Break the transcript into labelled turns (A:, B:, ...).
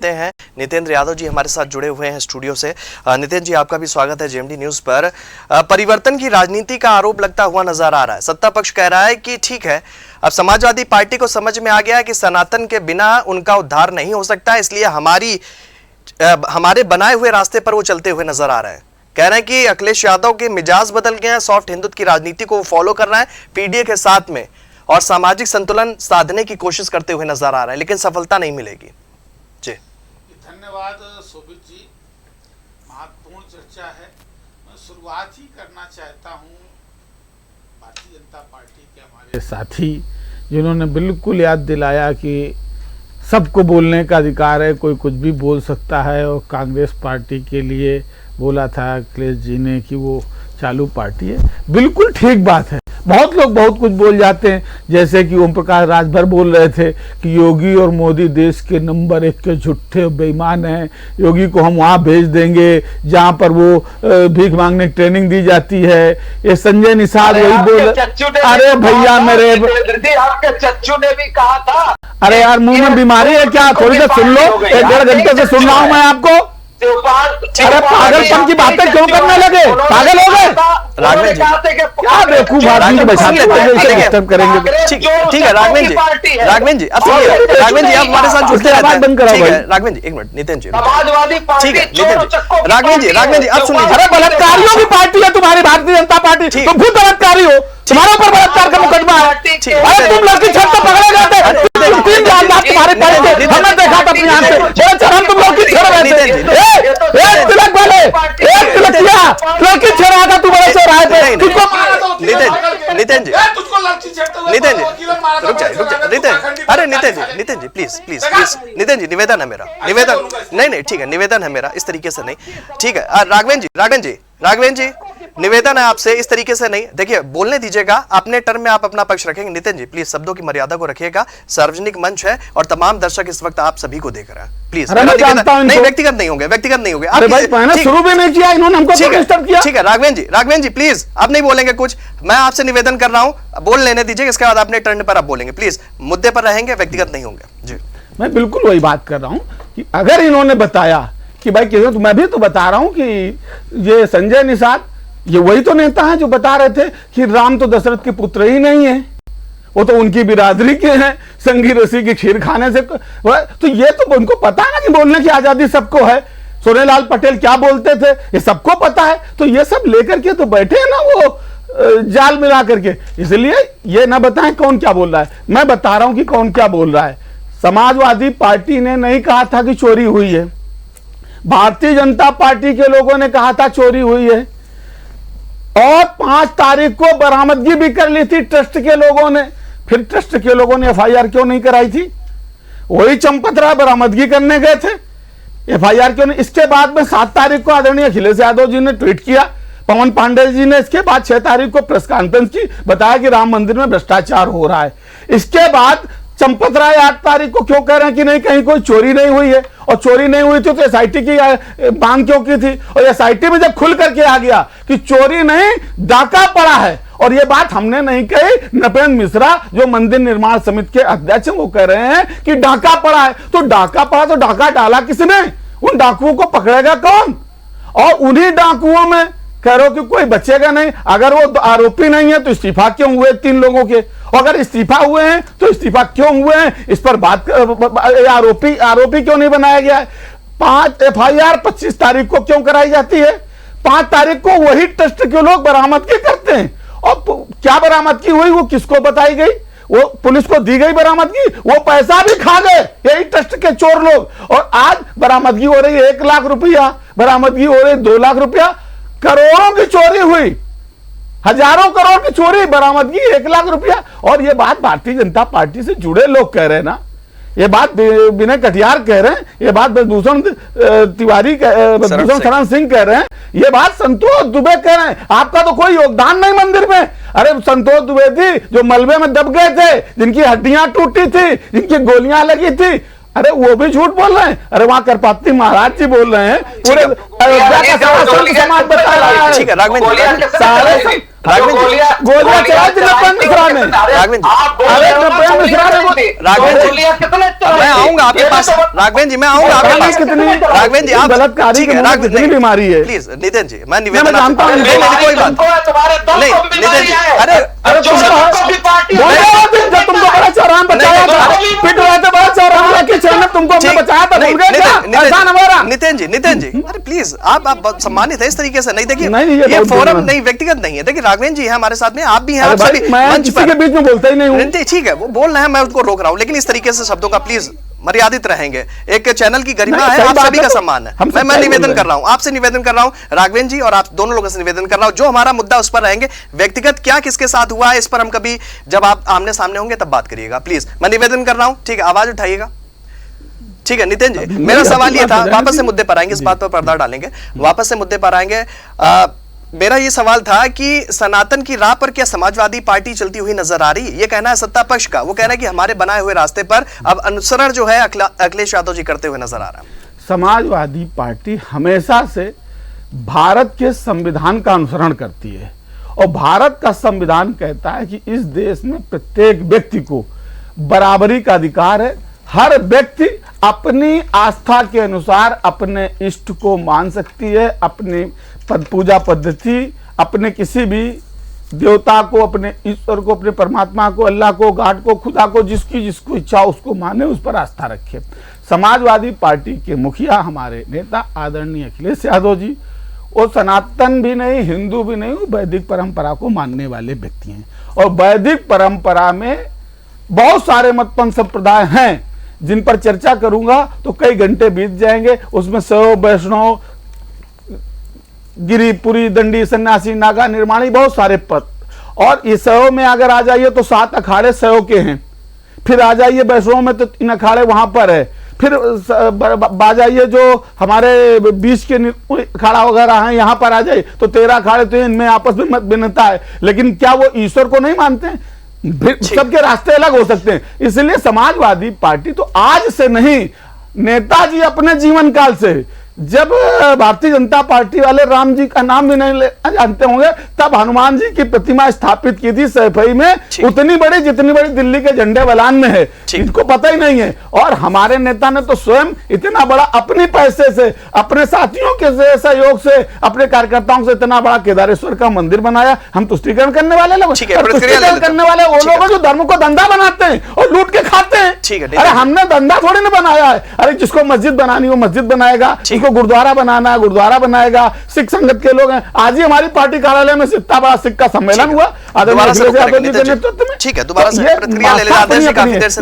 A: हैं नितेंद्र यादव जी हमारे साथ जुड़े हुए हैं स्टूडियो से। नितेंद्र जी, आपका भी स्वागत है जेएमडी न्यूज पर। परिवर्तन की राजनीति का आरोप लगता हुआ नजर आ रहा है। सत्ता पक्ष कह रहा है कि ठीक है, अब समाजवादी पार्टी को समझ में आ गया है कि सनातन के बिना उनका उद्धार नहीं हो सकता, इसलिए हमारे बनाए हुए रास्ते पर वो चलते हुए नजर आ रहे हैं। कह रहे हैं कि अखिलेश यादव के मिजाज बदल गए हैं, सॉफ्ट हिंदुत्व की राजनीति को वो फॉलो कर रहा है पीडीए के साथ में, और सामाजिक संतुलन साधने की कोशिश करते हुए नजर आ रहा है, लेकिन सफलता नहीं मिलेगी। जी
B: धन्यवाद शोभित जी, महत्वपूर्ण चर्चा है। मैं शुरुआत ही करना चाहता हूँ भारतीय जनता पार्टी के हमारे साथी जिन्होंने बिल्कुल याद दिलाया कि सबको बोलने का अधिकार है, कोई कुछ भी बोल सकता है, और कांग्रेस पार्टी के लिए बोला था अखिलेश जी ने कि वो चालू पार्टी है। बिल्कुल ठीक बात है। बहुत लोग बहुत कुछ बोल जाते हैं, जैसे कि ओम प्रकाश राजभर बोल रहे थे कि योगी और मोदी देश के नंबर 1 के झूठे बेईमान हैं, योगी को हम वहाँ भेज देंगे जहाँ पर वो भीख मांगने की ट्रेनिंग दी जाती है। ये संजय निषाद वही बोल, अरे भैया मेरे
C: आपके चच्चू ने भी कहा था।
A: अरे यार, मुंह में बीमारी है क्या? थोड़ी देर सुन लो, 1.5 घंटे से सुन रहा हूँ मैं आपको। अरे पागलपन की बातें क्यों करने लगे? पागल हो गए?
C: राघवेंद्र जी
A: क्या बेवकूफ आदमी डिस्टर्ब करेंगे। ठीक है राघवेंद्र जी, अब सुनिए राघवेंद्र जी, आप हमारे साथ जुड़ते रहते हैं। बंद कराओ राघवेंद्र जी, 1 मिनट। नितिन जी,
C: समाजवादी पार्टी,
A: ठीक है नितिन जी। राघवेंद्र जी अब सुनिए। अरे बलात्कारियों की पार्टी है तुम्हारी भारतीय जनता पार्टी, तुम खुद बलात्कारी हो, तुम्हारे ऊपर बलात्कार का मुकदमा है। अरे तुम लड़की छत पर पकड़े जाते, 3 रात तुम्हारे पैर, हमने देखा था अपनी आंख से, हम तुम लड़की छेड़ रहे थे। तिलक वाले, तिलकिया लड़की छेड़ रहा था तुम्हारे से राय पे। नितिन जी रुक जाए। अरे नितिन जी प्लीज नितिन जी, निवेदन है मेरा, निवेदन नहीं ठीक है, निवेदन है मेरा, इस तरीके से नहीं। ठीक है राघवेंद्र जी निवेदन है आपसे, इस तरीके से नहीं। देखिए बोलने दीजिएगा, अपने टर्म में आप अपना पक्ष रखेंगे। नितिन जी प्लीज शब्दों की मर्यादा को रखिएगा, सार्वजनिक मंच है और तमाम दर्शक इस वक्त आप सभी को देख रहे हैं। प्लीज नहीं, व्यक्तिगत नहीं होंगे। शुरू में नहीं किया इन्होंने हमको, ठीक है राघवेंद्र जी प्लीज, आप नहीं बोलेंगे कुछ, मैं आपसे निवेदन कर रहा हूँ, बोल लेने दीजिए, इसके बाद अपने टर्न पर आप बोलेंगे। प्लीज मुद्दे पर रहेंगे, व्यक्तिगत नहीं होंगे। जी
D: मैं बिल्कुल वही बात कर रहा हूँ कि अगर इन्होंने बताया कि भाई तो मैं भी तो बता रहा हूँ कि ये संजय निषाद ये वही तो नेता है जो बता रहे थे कि राम तो दशरथ के पुत्र ही नहीं है, वो तो उनकी बिरादरी के हैं, संगी रसी की खीर खाने से। तो ये तो उनको पता है ना कि बोलने की आजादी सबको है। सोनेलाल पटेल क्या बोलते थे ये सबको पता है। तो ये सब लेकर के तो बैठे हैं ना वो जाल मिला करके, इसलिए ये ना बताएं कौन क्या बोल रहा है। मैं बता रहा हूं कि कौन क्या बोल रहा है। समाजवादी पार्टी ने नहीं कहा था कि चोरी हुई है, भारतीय जनता पार्टी के लोगों ने कहा था चोरी हुई है, और 5 तारीख को बरामदगी भी कर ली थी ट्रस्ट के लोगों ने। फिर ट्रस्ट के लोगों ने एफआईआर क्यों नहीं कराई थी? वही चंपतराय बरामदगी करने गए थे, एफआईआर क्यों नहीं? इसके बाद में 7 तारीख को आदरणीय अखिलेश यादव जी ने ट्वीट किया, पवन पांडे जी ने इसके बाद 6 तारीख को प्रेस कॉन्फ्रेंस की, बताया कि राम मंदिर में भ्रष्टाचार हो रहा है। इसके बाद चंपतराय 8 तारीख को क्यों कह रहे हैं कि नहीं कहीं कोई चोरी नहीं हुई है, और चोरी नहीं हुई थी तो एसआईटी की मांग क्यों की थी? और एसआईटी में जब खुल करके आ गया कि चोरी नहीं डाका पड़ा है, और ये बात हमने नहीं कही, नृपेंद्र मिश्रा जो मंदिर निर्माण समिति के अध्यक्ष वो कह रहे हैं कि डाका पड़ा है। तो डाका पड़ा तो डाका डाला किसने? उन डाकुओं को पकड़ेगा कौन? और उन्हीं डाकुओं में कह रहे हो कि कोई बचेगा नहीं। अगर वो आरोपी नहीं है तो इस्तीफा क्यों हुए 3 लोगों के? अगर इस्तीफा हुए हैं तो इस्तीफा क्यों हुए हैं, इस पर बात, आरोपी क्यों नहीं बनाया गया है? 5 एफआईआर 25 तारीख को क्यों कराई जाती है? 5 तारीख को वही ट्रस्ट के लोग बरामदगी करते हैं, और क्या बरामदगी हुई वो किसको बताई गई? वो पुलिस को दी गई बरामदगी, वो पैसा भी खा गए यही ट्रस्ट के चोर लोग। और आज बरामदगी हो रही है 1 लाख रुपया, बरामदगी हो रही 2 लाख रुपया, करोड़ों की चोरी हुई, हजारों करोड़ की चोरी, बरामदगी 1 लाख रुपया। और ये बात भारतीय जनता पार्टी से जुड़े लोग कह रहे हैं ना, ये बात विनय कटियार कह रहे हैं, ये बात ब्रजभूषण तिवारी, ब्रजभूषण शरण सिंह कह रहे हैं, ये बात संतोष दुबे कह रहे हैं। आपका तो कोई योगदान नहीं मंदिर में। अरे संतोष दुबे थी जो मलबे में दब गए थे, जिनकी हड्डियां टूटी थी, जिनकी गोलियां लगी थी, अरे वो भी झूठ बोल रहे हैं। अरे वहां करपाती महाराज जी बोल रहे हैं, पूरे अयोध्या का समाज बता रहा है।
A: ठीक है राघवेंद्र राघवेंद्र जी,
D: गोलियां चलाई थी नृपेंद्र मिश्रा ने।
A: राघवेंद्र जी,
C: आप बोल रहे हो ना,
D: नृपेंद्र मिश्रा ने
A: राघवेंद्र जी,
C: गोलियां कितने चलाई
A: मैं
C: थी?
A: आऊंगा आपके
C: ये
A: पास,
C: तो-
A: राघवेंद्र जी मैं आऊंगा आपके पास। राघवेंद्र जी आप
D: बलात्कारी
A: ठीक
D: के
A: है,
D: मुंह में
A: राघवेंद्र
D: कितनी बीमारी है।
A: प्लीज नितिन जी मैं निवेदन
D: मैं जानता हूं,
A: नहीं, नहीं, कोई बात
C: तुमको है, तुम्हारे दम
A: नहीं,
C: को भी
A: नितिन
C: बीमारी
A: जी,
C: है।
A: अरे
C: जो सबको भी पार्टी
D: बोल रहे हो तुम, जब तुमको बड़ा चौराहा बचाया था,
C: नहीं,
D: पिट रहे थे बड़ा चौराहा के चैनल, तुमको हमने
A: ठीक,
D: बचाया था,
A: नहीं,
D: भूल गए क्या? ऐसा न मेरा।
A: नितिन जी अरे प्लीज आप बहुत सम्मानित है इस तरीके से नहीं। देखिए
D: नहीं, ये
A: ये
D: बहुत
A: फोरम
D: बुरा।
A: नहीं, व्यक्तिगत नहीं है। देखिए राघवेंद्र जी है हमारे साथ में, आप भी हैं,
D: अरे
A: आप
D: भाई,
A: सभी
D: मैं
A: मंच
D: किसी
A: पर
D: के बीच में बोलता ही नहीं हूँ।
A: नहीं, ठीक है, वो बोल रहे हैं, मैं उनको रोक रहा हूँ, लेकिन इस तरीके से शब्दों का प्लीज मर्यादित रहेंगे। एक चैनल की गरिमा
D: नहीं,
A: है,
D: सही
A: आप
D: बात
A: सभी
D: है
A: का
D: तो
A: सम्मान है।
D: हम सब
A: मैं
D: सही
A: निवेदन
D: बोल रहे
A: कर रहा हूँ, आपसे निवेदन कर रहा हूँ, राघवेंद्र जी और आप दोनों लोगों से निवेदन कर रहा हूँ, जो हमारा मुद्दा उस पर रहेंगे। व्यक्तिगत क्या किसके साथ हुआ है इस पर हम कभी, जब आप आमने सामने होंगे तब बात करिएगा, प्लीज मैं निवेदन कर रहा हूँ। ठीक है, आवाज उठाइएगा। ठीक है नितिन जी, मेरा सवाल ये था, वापस से मुद्दे पर आएंगे, इस बात पर पर्दा डालेंगे, वापस से मुद्दे पर आएंगे। मेरा ये सवाल था कि सनातन की राह पर क्या समाजवादी पार्टी चलती हुई नजर आ रही है? ये कहना है सत्ता पक्ष का, वो कह रहा है कि हमारे बनाए हुए रास्ते पर अब अनुसरण जो है अखिलेश यादव जी करते हुए नजर आ रहा है।
D: समाजवादी पार्टी हमेशा से भारत के संविधान का अनुसरण करती है और भारत का संविधान कहता है कि इस देश में प्रत्येक व्यक्ति को बराबरी का अधिकार है। हर व्यक्ति अपनी आस्था के अनुसार अपने इष्ट को मान सकती है, अपनी पूजा पद्धति, अपने किसी भी देवता को, अपने ईश्वर को, अपने परमात्मा को, अल्लाह को, गॉड को, खुदा को, जिसकी जिसको इच्छा उसको माने, उस पर आस्था रखे। समाजवादी पार्टी के मुखिया हमारे नेता आदरणीय अखिलेश यादव जी, वो सनातन भी नहीं, हिंदू भी नहीं, वो वैदिक परंपरा को मानने वाले व्यक्ति हैं। और वैदिक परंपरा में बहुत सारे मतपंथ संप्रदाय हैं जिन पर चर्चा करूंगा तो कई घंटे बीत जाएंगे। उसमें शैव, वैष्णव, गिरी, पुरी, दंडी, सन्यासी, नागा, निर्माणी, बहुत सारे पद। और इस शैव में अगर आ जाइए तो 7 अखाड़े शैव के हैं, फिर आ जाइए वैष्णव में तो 3 अखाड़े वहां पर है, फिर आ जाइए जो हमारे बीच के अखाड़ा वगैरह हैं यहाँ पर आ जाइए तो 13 अखाड़े, तो इनमें आपस में मत भिन्नता है। लेकिन क्या वो ईश्वर को नहीं मानते हैं? सबके रास्ते अलग हो सकते हैं। इसलिए समाजवादी पार्टी तो आज से नहीं, नेताजी अपने जीवन काल से, जब भारतीय जनता पार्टी वाले राम जी का नाम भी नहीं जानते होंगे, तब हनुमान जी की प्रतिमा स्थापित की थी सैफई में, उतनी बड़ी जितनी बड़ी दिल्ली के झंडे बलान में है। इनको पता ही नहीं है। और हमारे नेता ने तो स्वयं इतना बड़ा अपने पैसे से, अपने साथियों के सहयोग से, अपने कार्यकर्ताओं से इतना बड़ा केदारेश्वर का मंदिर बनाया। हम तुष्टीकरण करने वाले लोग, तुष्टीकरण करने वाले वो लोग जो धर्म को धंधा बनाते हैं और लूट के खाते हैं। अरे हमने धंधा थोड़ी ना बनाया है। अरे जिसको मस्जिद बनानी वो मस्जिद बनाएगा, गुरुद्वारा बनाना है गुरुद्वारा बनाएगा। सिख संगत के लोग हैं। आज ही हमारी पार्टी कार्यालय में इतना बड़ा सिख का सम्मेलन हुआ आदरणीय अखिलेश यादव जी के नेतृत्व में।
A: ठीक है, दोबारा से प्रतिक्रिया ले लेना, काफी देर से